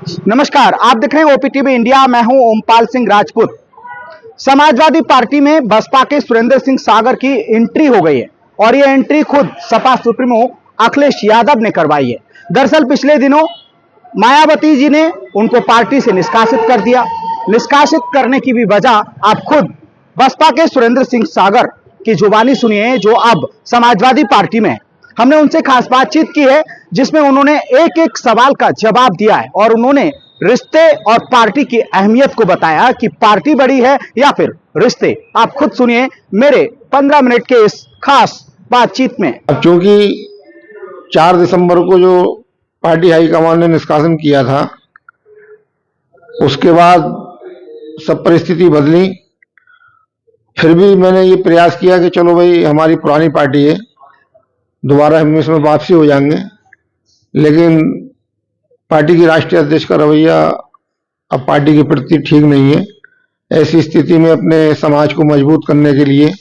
नमस्कार, आप देख रहे हैं ओपीटीवी इंडिया। मैं हूं ओमपाल सिंह राजपूत। समाजवादी पार्टी में बसपा के सुरेंद्र सिंह सागर की एंट्री हो गई है और यह एंट्री खुद सपा सुप्रीमो अखिलेश यादव ने करवाई है। दरअसल पिछले दिनों मायावती जी ने उनको पार्टी से निष्कासित कर दिया। निष्कासित करने की भी वजह आप खुद बसपा के सुरेंद्र सिंह सागर की जुबानी सुनिए, जो अब समाजवादी पार्टी में है। हमने उनसे खास बातचीत की है जिसमें उन्होंने एक एक सवाल का जवाब दिया है और उन्होंने रिश्ते और पार्टी की अहमियत को बताया कि पार्टी बड़ी है या फिर रिश्ते। आप खुद सुनिए मेरे 15 मिनट के इस खास बातचीत में। अब चूंकि 4 दिसंबर को जो पार्टी हाईकमान ने निष्कासन किया था, उसके बाद सब परिस्थिति बदली। फिर भी मैंने ये प्रयास किया कि चलो भाई, हमारी पुरानी पार्टी है, दोबारा हम इसमें वापसी हो जाएंगे। लेकिन पार्टी की राष्ट्रीय अध्यक्ष का रवैया अब पार्टी के प्रति ठीक नहीं है। ऐसी स्थिति में अपने समाज को मजबूत करने के लिए,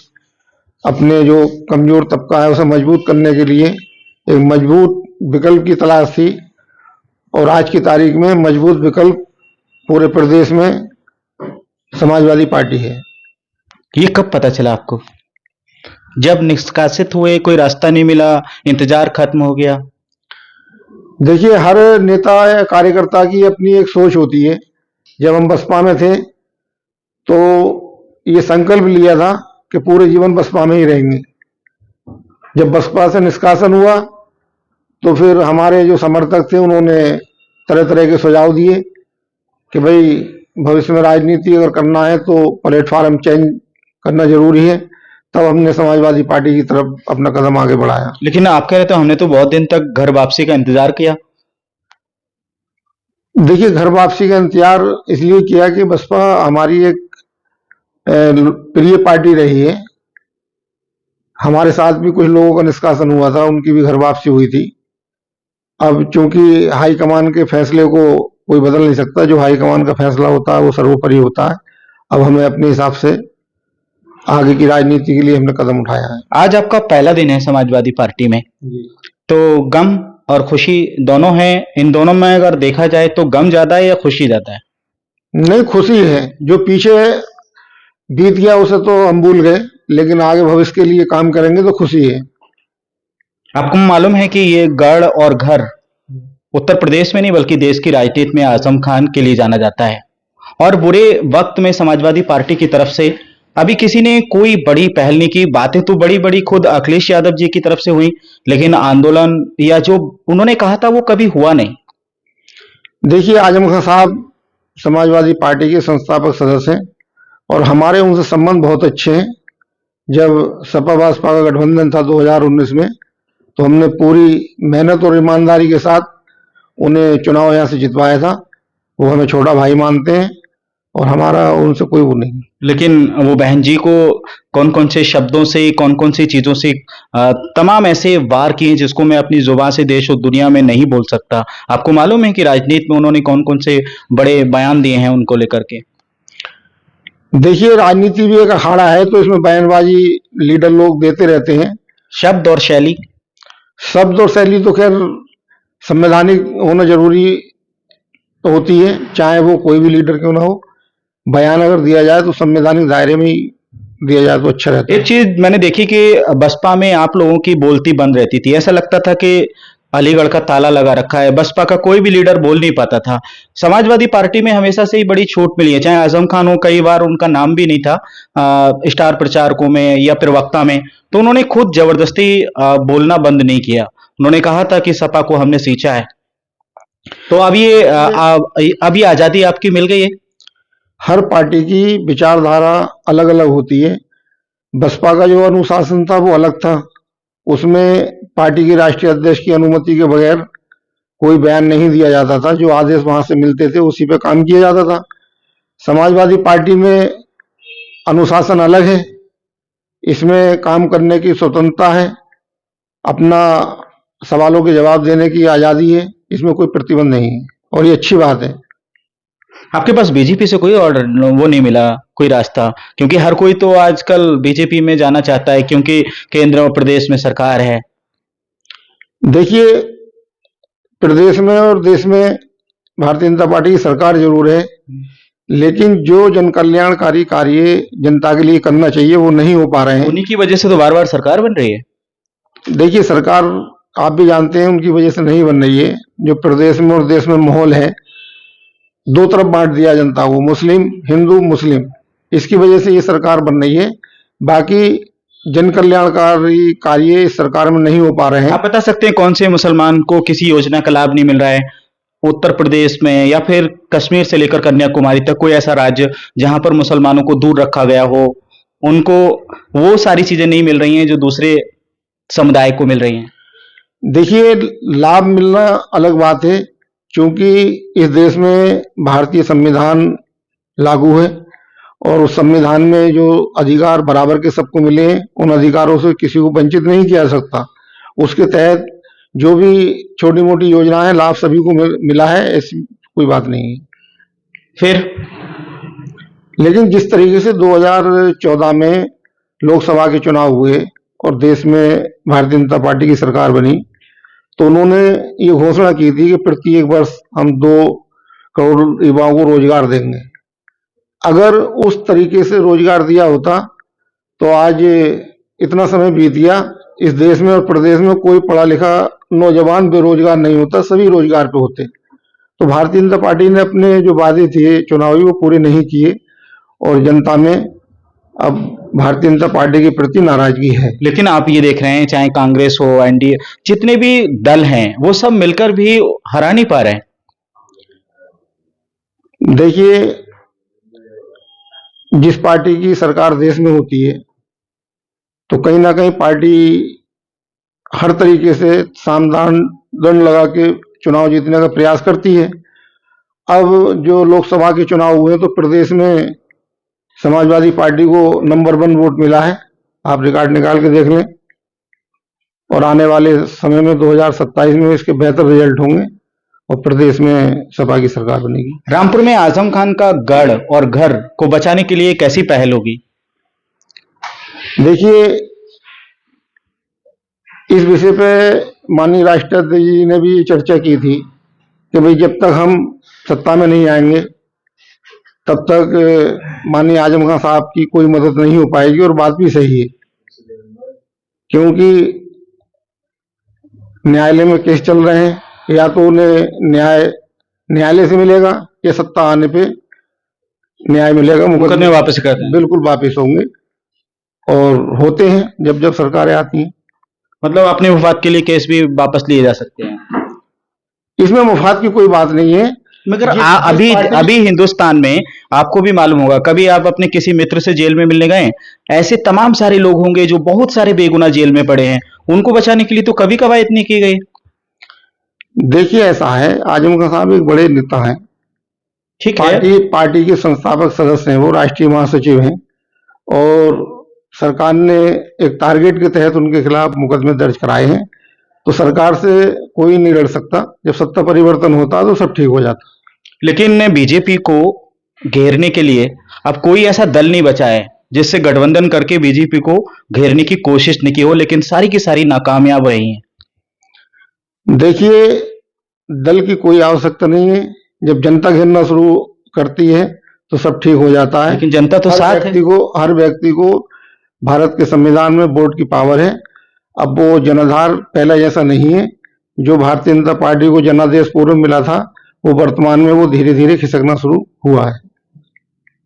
अपने जो कमजोर तबका है उसे मजबूत करने के लिए एक मजबूत विकल्प की तलाश थी। और आज की तारीख में मजबूत विकल्प पूरे प्रदेश में समाजवादी पार्टी है। ये कब पता चला आपको? जब निष्कासित हुए, कोई रास्ता नहीं मिला, इंतजार खत्म हो गया? देखिए, हर नेता या कार्यकर्ता की अपनी एक सोच होती है। जब हम बसपा में थे तो ये संकल्प लिया था कि पूरे जीवन बसपा में ही रहेंगे। जब बसपा से निष्कासन हुआ तो फिर हमारे जो समर्थक थे उन्होंने तरह तरह के सुझाव दिए कि भाई, भविष्य में राजनीति अगर करना है तो प्लेटफॉर्म चेंज करना जरूरी है। तब हमने समाजवादी पार्टी की तरफ अपना कदम आगे बढ़ाया। लेकिन आप कह रहे थे हमने तो बहुत दिन तक घर वापसी का इंतजार किया। देखिए, घर वापसी का इंतजार इसलिए किया कि बसपा हमारी एक प्रिय पार्टी रही है। हमारे साथ भी कुछ लोगों का निष्कासन हुआ था, उनकी भी घर वापसी हुई थी। अब चूंकि हाईकमान के फैसले को कोई बदल नहीं सकता, जो हाईकमान का फैसला होता है वो सर्वोपरि होता है। अब हमें अपने हिसाब से आगे की राजनीति के लिए हमने कदम उठाया है। आज आपका पहला दिन है समाजवादी पार्टी में, तो गम और खुशी दोनों हैं। इन दोनों में अगर देखा जाए तो गम ज्यादा है या खुशी ज्यादा है? नहीं, खुशी है। जो पीछे बीत गया उसे तो हम भूल गए, लेकिन आगे भविष्य के लिए काम करेंगे तो खुशी है। आपको मालूम है कि ये गढ़ और घर उत्तर प्रदेश में नहीं बल्कि देश की राजनीति में आजम खान के लिए जाना जाता है। और बुरे वक्त में समाजवादी पार्टी की तरफ से अभी किसी ने कोई बड़ी पहल नहीं की। बातें तो बड़ी बड़ी खुद अखिलेश यादव जी की तरफ से हुई, लेकिन आंदोलन या जो उन्होंने कहा था वो कभी हुआ नहीं। देखिए, आजम खान साहब समाजवादी पार्टी के संस्थापक सदस्य हैं और हमारे उनसे संबंध बहुत अच्छे हैं। जब सपा बसपा का गठबंधन था 2019 में, तो हमने पूरी मेहनत और ईमानदारी के साथ उन्हें चुनाव यहाँ से जितवाया था। वो हमें छोटा भाई मानते हैं और हमारा उनसे कोई वो नहीं। लेकिन वो बहन जी को कौन कौन से शब्दों से, कौन कौन सी चीजों से तमाम ऐसे वार किए जिसको मैं अपनी जुबान से देश और दुनिया में नहीं बोल सकता। आपको मालूम है कि राजनीति में उन्होंने कौन कौन से बड़े बयान दिए हैं उनको लेकर के? देखिए, राजनीति भी एक अखाड़ा है, तो इसमें बयानबाजी लीडर लोग देते रहते हैं। शब्द और शैली तो खैर संवैधानिक होना जरूरी होती है, चाहे वो कोई भी लीडर क्यों ना हो। बयान अगर दिया जाए तो संवैधानिक दायरे में ही दिया जाए तो अच्छा रहता है। एक चीज मैंने देखी कि बसपा में आप लोगों की बोलती बंद रहती थी। ऐसा लगता था कि अलीगढ़ का ताला लगा रखा है, बसपा का कोई भी लीडर बोल नहीं पाता था। समाजवादी पार्टी में हमेशा से ही बड़ी छूट मिली है, चाहे आजम खान हो, कई बार उनका नाम भी नहीं था स्टार प्रचारकों में या फिर वक्ता में, तो उन्होंने खुद जबरदस्ती बोलना बंद नहीं किया। उन्होंने कहा था कि सपा को हमने सींचा है। तो अब ये अभी आजादी आपकी मिल गई है। हर पार्टी की विचारधारा अलग अलग होती है। बसपा का जो अनुशासन था वो अलग था। उसमें पार्टी की राष्ट्रीय अध्यक्ष की अनुमति के बगैर कोई बयान नहीं दिया जाता था। जो आदेश वहां से मिलते थे उसी पे काम किया जाता था। समाजवादी पार्टी में अनुशासन अलग है, इसमें काम करने की स्वतंत्रता है, अपना सवालों के जवाब देने की आजादी है, इसमें कोई प्रतिबंध नहीं है और ये अच्छी बात है। आपके पास बीजेपी से कोई ऑर्डर वो नहीं मिला, कोई रास्ता? क्योंकि हर कोई तो आजकल बीजेपी में जाना चाहता है क्योंकि केंद्र और प्रदेश में सरकार है। देखिए, प्रदेश में और देश में भारतीय जनता पार्टी की सरकार जरूर है, लेकिन जो जन कल्याणकारी कार्य जनता के लिए करना चाहिए वो नहीं हो पा रहे हैं। उन्हीं की वजह से तो बार बार सरकार बन रही है। देखिए, सरकार आप भी जानते हैं उनकी वजह से नहीं बन रही है। जो प्रदेश में और देश में माहौल है, दो तरफ बांट दिया जनता को, मुस्लिम हिंदू मुस्लिम, इसकी वजह से ये सरकार बन रही है। बाकी जन कल्याणकारी कार्य इस सरकार में नहीं हो पा रहे हैं। आप बता सकते हैं कौन से मुसलमान को किसी योजना का लाभ नहीं मिल रहा है उत्तर प्रदेश में, या फिर कश्मीर से लेकर कन्याकुमारी तक कोई ऐसा राज्य जहां पर मुसलमानों को दूर रखा गया हो, उनको वो सारी चीजें नहीं मिल रही हैं जो दूसरे समुदाय को मिल रही हैं? देखिए, लाभ मिलना अलग बात है, क्योंकि इस देश में भारतीय संविधान लागू है और उस संविधान में जो अधिकार बराबर के सबको मिले हैं, उन अधिकारों से किसी को वंचित नहीं किया जा सकता। उसके तहत जो भी छोटी मोटी योजनाएं लाभ सभी को मिला है, ऐसी कोई बात नहीं है। फिर लेकिन जिस तरीके से 2014 में लोकसभा के चुनाव हुए और देश में भारतीय जनता पार्टी की सरकार बनी, तो उन्होंने ये घोषणा की थी कि प्रत्येक वर्ष हम 2 करोड़ युवाओं को रोजगार देंगे। अगर उस तरीके से रोजगार दिया होता तो आज इतना समय बीत गया, इस देश में और प्रदेश में कोई पढ़ा लिखा नौजवान बेरोजगार नहीं होता, सभी रोजगार पे होते। तो भारतीय जनता पार्टी ने अपने जो वादे थे चुनावी वो पूरे नहीं किए और जनता में अब भारतीय जनता पार्टी के प्रति नाराजगी है। लेकिन आप ये देख रहे हैं, चाहे कांग्रेस हो, एनडीए, जितने भी दल हैं वो सब मिलकर भी हरा नहीं पा रहे हैं। देखिए, जिस पार्टी की सरकार देश में होती है तो कहीं ना कहीं पार्टी हर तरीके से सामदान दंड लगा के चुनाव जीतने का प्रयास करती है। अब जो लोकसभा के चुनाव हुए तो प्रदेश में समाजवादी पार्टी को नंबर 1 वोट मिला है, आप रिकॉर्ड निकाल के देख लें, और आने वाले समय में 2027 में इसके बेहतर रिजल्ट होंगे और प्रदेश में सपा की सरकार बनेगी। रामपुर में आजम खान का गढ़ और घर को बचाने के लिए कैसी पहल होगी? देखिए, इस विषय पे माननीय राष्ट्रपति जी ने भी चर्चा की थी कि भाई जब तक हम सत्ता में नहीं आएंगे तब तक माननीय आजम खान साहब की कोई मदद नहीं हो पाएगी, और बात भी सही है, क्योंकि न्यायालय में केस चल रहे हैं, या तो उन्हें न्यायालय से मिलेगा या सत्ता आने पे न्याय मिलेगा, मुकदमे वापस करते हैं। बिल्कुल वापस होंगे और होते हैं जब जब सरकारें आती हैं। मतलब अपने मुफाद के लिए केस भी वापस लिए जा सकते हैं, इसमें मुफाद की कोई बात नहीं है। मगर अभी हिंदुस्तान में आपको भी मालूम होगा, कभी आप अपने किसी मित्र से जेल में मिलने गए, ऐसे तमाम सारे लोग होंगे जो बहुत सारे बेगुनाह जेल में पड़े हैं, उनको बचाने के लिए तो कभी कवायद नहीं की गई। देखिए, ऐसा है, आजम खान साहब एक बड़े नेता हैं, ठीक है, पार्टी के संस्थापक सदस्य हैं, वो राष्ट्रीय महासचिव हैं, और सरकार ने एक टारगेट के तहत उनके खिलाफ मुकदमे दर्ज कराए हैं। तो सरकार से कोई नहीं लड़ सकता, जब सत्ता परिवर्तन होता तो सब ठीक हो जाता। लेकिन बीजेपी को घेरने के लिए अब कोई ऐसा दल नहीं बचा है जिससे गठबंधन करके बीजेपी को घेरने की कोशिश नहीं की हो, लेकिन सारी की सारी नाकामयाब रही हैं। देखिए, दल की कोई आवश्यकता नहीं है, जब जनता घेरना शुरू करती है तो सब ठीक हो जाता है। लेकिन जनता तो साथ है। हर व्यक्ति को भारत के संविधान में वोट की पावर है। अब वो जनाधार पहला जैसा नहीं है, जो भारतीय जनता पार्टी को जनादेश पूर्व मिला था वो वर्तमान में वो धीरे धीरे खिसकना शुरू हुआ है।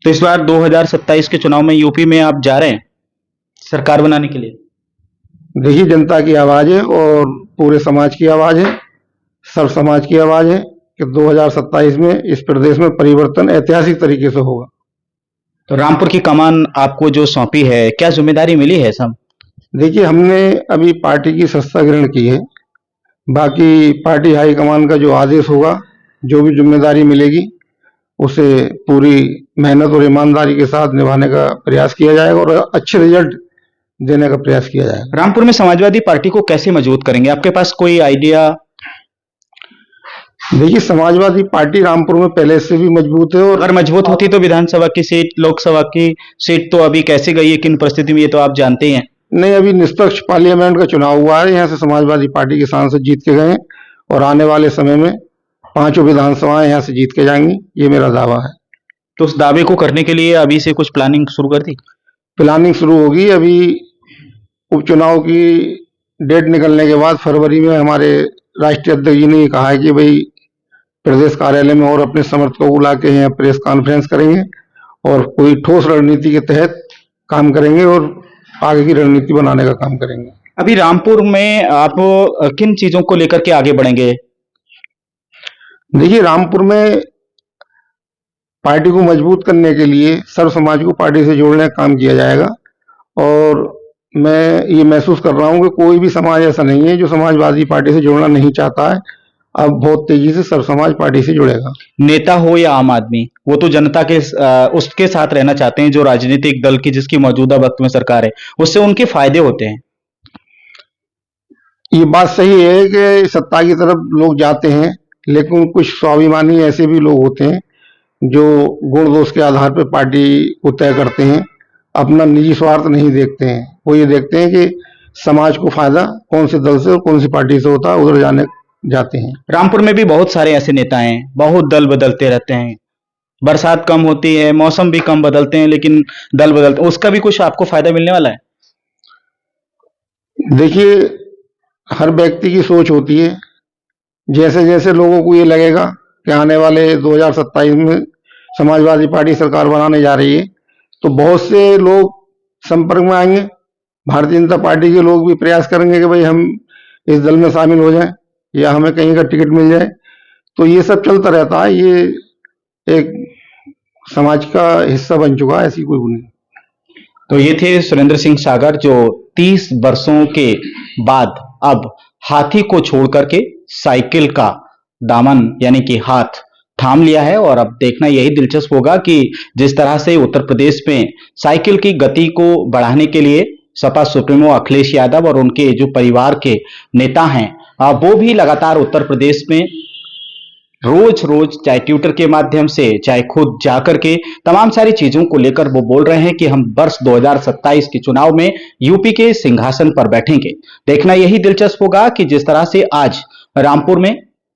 तो इस बार 2027 के चुनाव में यूपी में आप जा रहे हैं सरकार बनाने के लिए? देखिए, जनता की आवाज है और पूरे समाज की आवाज है, सब समाज की आवाज है कि 2027 में इस प्रदेश में परिवर्तन ऐतिहासिक तरीके से होगा। तो रामपुर की कमान आपको जो सौंपी है, क्या जिम्मेदारी मिली है सब? देखिए, हमने अभी पार्टी की सत्ता ग्रहण की है, बाकी पार्टी हाईकमान का जो आदेश होगा, जो भी जिम्मेदारी मिलेगी उसे पूरी मेहनत और ईमानदारी के साथ निभाने का प्रयास किया जाएगा और अच्छे रिजल्ट देने का प्रयास किया जाएगा। रामपुर में समाजवादी पार्टी को कैसे मजबूत करेंगे, आपके पास कोई आइडिया? देखिए, समाजवादी पार्टी रामपुर में पहले से भी मजबूत है, और अगर मजबूत होती तो विधानसभा की सीट, लोकसभा की सीट तो अभी कैसे गई है, किन परिस्थिति में, ये तो आप जानते हैं। नहीं, अभी निष्पक्ष पार्लियामेंट का चुनाव हुआ है, यहाँ से समाजवादी पार्टी के सांसद जीत के गए और आने वाले समय में 5 विधानसभाएं यहाँ से जीत के जाएंगी, ये मेरा दावा है। तो उस दावे को करने के लिए अभी से कुछ प्लानिंग शुरू कर दी? प्लानिंग शुरू होगी। अभी उपचुनाव की डेट निकलने के बाद फरवरी में हमारे राष्ट्रीय अध्यक्ष जी ने कहा है कि भाई प्रदेश कार्यालय में और अपने समर्थकों को बुला के यहाँ प्रेस कॉन्फ्रेंस करेंगे और कोई ठोस रणनीति के तहत काम करेंगे और आगे की रणनीति बनाने का काम करेंगे। अभी रामपुर में आप किन चीजों को लेकर के आगे बढ़ेंगे? देखिए, रामपुर में पार्टी को मजबूत करने के लिए सर्व समाज को पार्टी से जोड़ने का काम किया जाएगा और मैं ये महसूस कर रहा हूँ कि कोई भी समाज ऐसा नहीं है जो समाजवादी पार्टी से जुड़ना नहीं चाहता है। अब बहुत तेजी से सर्व समाज पार्टी से जुड़ेगा। नेता हो या आम आदमी, वो तो जनता के उसके साथ रहना चाहते हैं, जो राजनीतिक दल की जिसकी मौजूदा वक्त में सरकार है, उससे उनके फायदे होते हैं। ये बात सही है कि सत्ता की तरफ लोग जाते हैं, लेकिन कुछ स्वाभिमानी ऐसे भी लोग होते हैं जो गुण दोष के आधार पर पार्टी को तय करते हैं, अपना निजी स्वार्थ नहीं देखते हैं। वो ये देखते हैं कि समाज को फायदा कौन से दल से और कौन सी पार्टी से होता है, उधर जाते हैं। रामपुर में भी बहुत सारे ऐसे नेता हैं, बहुत दल बदलते रहते हैं, बरसात कम होती है, मौसम भी कम बदलते हैं, लेकिन दल बदलते हैं, उसका भी कुछ आपको फायदा मिलने वाला है? देखिए, हर व्यक्ति की सोच होती है। जैसे जैसे लोगों को ये लगेगा कि आने वाले 2027 में समाजवादी पार्टी सरकार बनाने जा रही है, तो बहुत से लोग संपर्क में आएंगे। भारतीय जनता पार्टी के लोग भी प्रयास करेंगे कि भाई हम इस दल में शामिल हो जाएं या हमें कहीं का टिकट मिल जाए। तो ये सब चलता रहता है, ये एक समाज का हिस्सा बन चुका है, ऐसी कोई नहीं। तो ये थे सुरेंद्र सिंह सागर, जो 30 वर्षों के बाद अब हाथी को छोड़ करके साइकिल का दामन यानी कि हाथ थाम लिया है। और अब देखना यही दिलचस्प होगा कि जिस तरह से उत्तर प्रदेश में साइकिल की गति को बढ़ाने के लिए सपा सुप्रीमो अखिलेश यादव और उनके जो परिवार के नेता हैं, वो भी लगातार उत्तर प्रदेश में रोज रोज चाहे ट्विटर के माध्यम से चाहे खुद जाकर के तमाम सारी चीजों को लेकर वो बोल रहे हैं कि हम वर्ष 2027 के चुनाव में यूपी के सिंहासन पर बैठेंगे। देखना यही दिलचस्प होगा कि जिस तरह से आज रामपुर में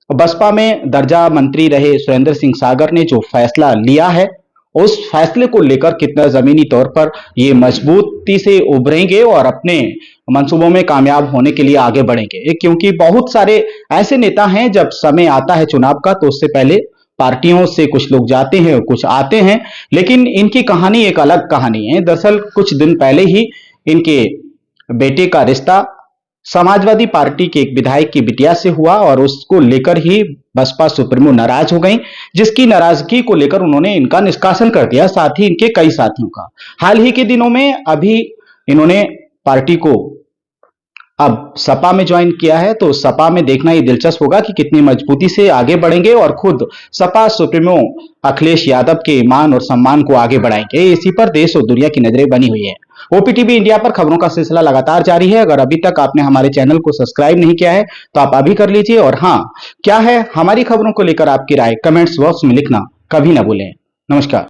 बसपा में दर्जा मंत्री रहे सुरेंद्र सिंह सागर ने जो फैसला लिया है, उस फैसले को लेकर कितना जमीनी तौर पर ये मजबूती से उभरेंगे और अपने मंसूबों में कामयाब होने के लिए आगे बढ़ेंगे। क्योंकि बहुत सारे ऐसे नेता हैं, जब समय आता है चुनाव का तो उससे पहले पार्टियों से कुछ लोग जाते हैं और कुछ आते हैं, लेकिन इनकी कहानी एक अलग कहानी है। दरअसल कुछ दिन पहले ही इनके बेटे का रिश्ता समाजवादी पार्टी के एक विधायक की बिटिया से हुआ और उसको लेकर ही बसपा सुप्रीमो नाराज हो गई, जिसकी नाराजगी को लेकर उन्होंने इनका निष्कासन कर दिया, साथ ही इनके कई साथियों का। हाल ही के दिनों में अभी इन्होंने पार्टी को अब सपा में ज्वाइन किया है, तो सपा में देखना ये दिलचस्प होगा कि कितनी मजबूती से आगे बढ़ेंगे और खुद सपा सुप्रीमो अखिलेश यादव के मान और सम्मान को आगे बढ़ाएंगे। इसी पर देश और दुनिया की नजरें बनी हुई है। ओपीटीवी इंडिया पर खबरों का सिलसिला लगातार जारी है। अगर अभी तक आपने हमारे चैनल को सब्सक्राइब नहीं किया है तो आप अभी कर लीजिए। और हाँ, क्या है हमारी खबरों को लेकर आपकी राय कमेंट्स बॉक्स में लिखना कभी ना भूलें। नमस्कार।